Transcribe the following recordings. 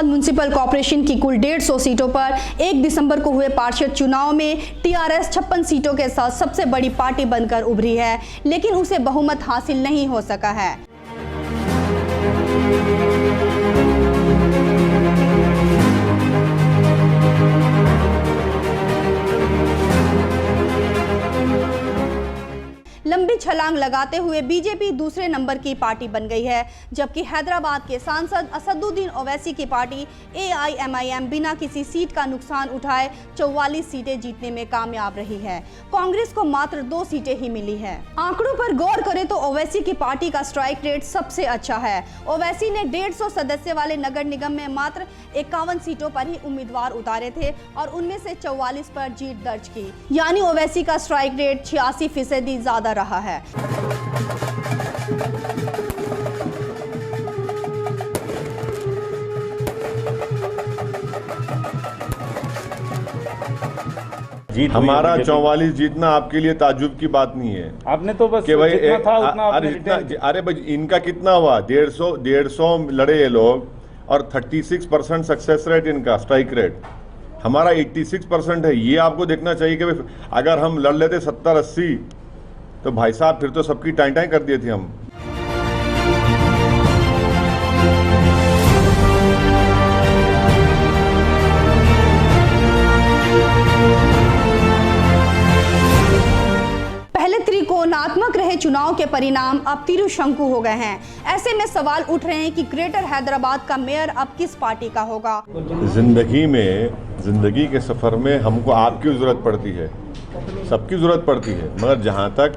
Hyderabad municipal corporation की कुल 150 सीटों पर 1 दिसंबर को हुए पार्षद चुनाव में टीआरएस 56 सीटों के साथ सबसे बड़ी पार्टी बनकर उभरी है, लेकिन उसे बहुमत हासिल नहीं हो सका है। लंबी छलांग लगाते हुए बीजेपी दूसरे नंबर की पार्टी बन गई है, जबकि हैदराबाद के सांसद असदुद्दीन ओवैसी की पार्टी एआईएमआईएम बिना किसी सीट का नुकसान उठाए 44 सीटें जीतने में कामयाब रही है। कांग्रेस को मात्र 2 सीटें ही मिली है। आंकड़ों पर गौर करें तो ओवैसी की पार्टी का स्ट्राइक रेट सबसे अच्छा है। ओवैसी ने 150 सदस्य वाले नगर निगम में मात्र 51 सीटों पर ही उम्मीदवार उतारे थे और उनमें से 44 पर जीत दर्ज की, यानी ओवैसी का स्ट्राइक रेट 86% ज्यादा रहा है। हमारा 44 जीतना आपके लिए ताज्जुब की बात नहीं है। आपने तो बस कि भाई जितना था उतना आपने अरे भाई इनका कितना हुआ? 150 लड़े ये लोग और 36% सक्सेस रेट इनका, स्ट्राइक रेट। हमारा 86% है। ये आपको देखना चाहिए कि अगर हम लड़ लेते 70-80 तो भाई साहब फिर तो सबकी टाई टाई कर दिए थे हम। पहले त्रिकोणात्मक रहे चुनाव के परिणाम अब तिरुशंकु हो गए हैं। ऐसे में सवाल उठ रहे हैं कि ग्रेटर हैदराबाद का मेयर अब किस पार्टी का होगा। जिंदगी के सफर में हमको आपकी जरूरत पड़ती है, सबकी जरूरत पड़ती है, मगर जहां तक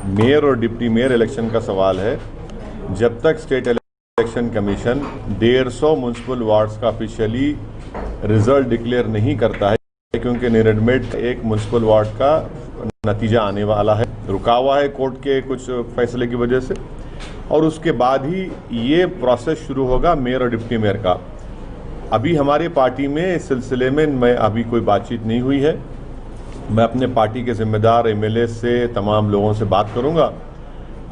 मेयर और डिप्टी मेयर इलेक्शन का सवाल है, जब तक state election commission 150 municipal wards का ऑफिशियली रिजल्ट डिक्लेयर नहीं करता है, क्योंकि निरडमेट एक म्युनिसिपल वार्ड का नतीजा आने वाला है, रुका हुआ है कोर्ट के कुछ फैसले की वजह से, और उसके बाद ही ये प्रोसेस शुरू होगा मेयर और डिप्टी मेयर का। अभी हमारी पार्टी में इस सिलसिले में अभी कोई बातचीत नहीं हुई है। मैं अपने पार्टी के जिम्मेदार एमएलए से, तमाम लोगों से बात करूंगा,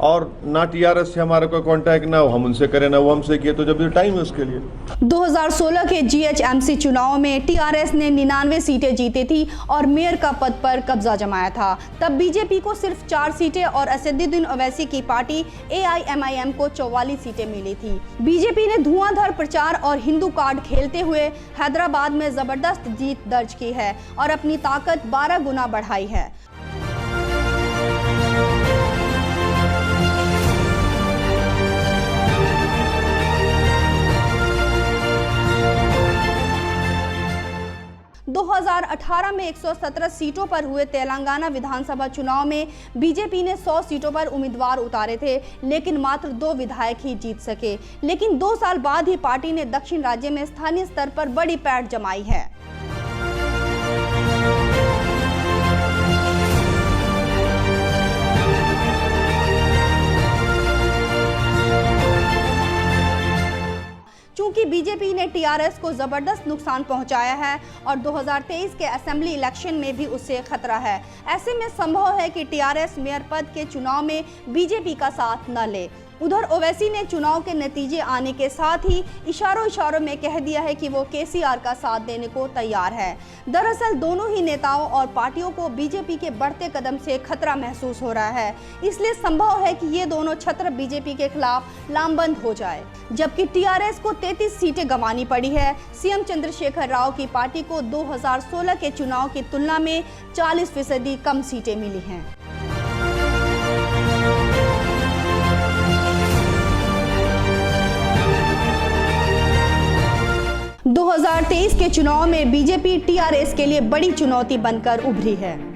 और ना टीआरएस से हमारा कोई कांटेक्ट ना हम उनसे करें ना वो हमसे किए, तो जब ये टाइम है उसके लिए। 2016 के जीएचएमसी चुनाव में टीआरएस ने 99 सीटें जीती थी और मेयर का पद पर कब्जा जमाया था। तब बीजेपी को सिर्फ 4 सीटें और असदुद्दीन ओवैसी की पार्टी एआईएमआईएम को 44 सीटें मिली थी। बीजेपी ने धुआंधार प्रचार और हिंदू कार्ड खेलते हुए हैदराबाद में जबरदस्त जीत दर्ज की है और अपनी ताकत 12 गुना बढ़ाई है। दो 2018 में 117 सीटों पर हुए तेलंगाना विधानसभा चुनाव में बीजेपी ने 100 सीटों पर उम्मीदवार उतारे थे, लेकिन मात्र 2 विधायक ही जीत सके। लेकिन 2 साल बाद ही पार्टी ने दक्षिण राज्य में स्थानीय स्तर पर बड़ी पैठ जमाई है। चूंकि बीजेपी ने टीआरएस को जबरदस्त नुकसान पहुंचाया है और 2023 के असेंबली इलेक्शन में भी उससे खतरा है, ऐसे में संभव है कि टीआरएस मेयर पद के चुनाव में बीजेपी का साथ न ले। उधर ओवैसी ने चुनाव के नतीजे आने के साथ ही इशारों में कह दिया है कि वो केसीआर का साथ देने को तैयार है। दरअसल दोनों ही नेताओं और पार्टियों को बीजेपी के बढ़ते कदम से खतरा महसूस हो रहा है, इसलिए संभव है कि ये दोनों छत्र बीजेपी के खिलाफ लामबंद हो जाए। जबकि टीआरएस को 33 सीटें गंवानी पड़ी है। सीएम चंद्रशेखर राव की पार्टी को 2016 के चुनाव की तुलना में 40% कम सीटें मिली हैं। 2023 के चुनाव में बीजेपी टीआरएस के लिए बड़ी चुनौती बनकर उभरी है।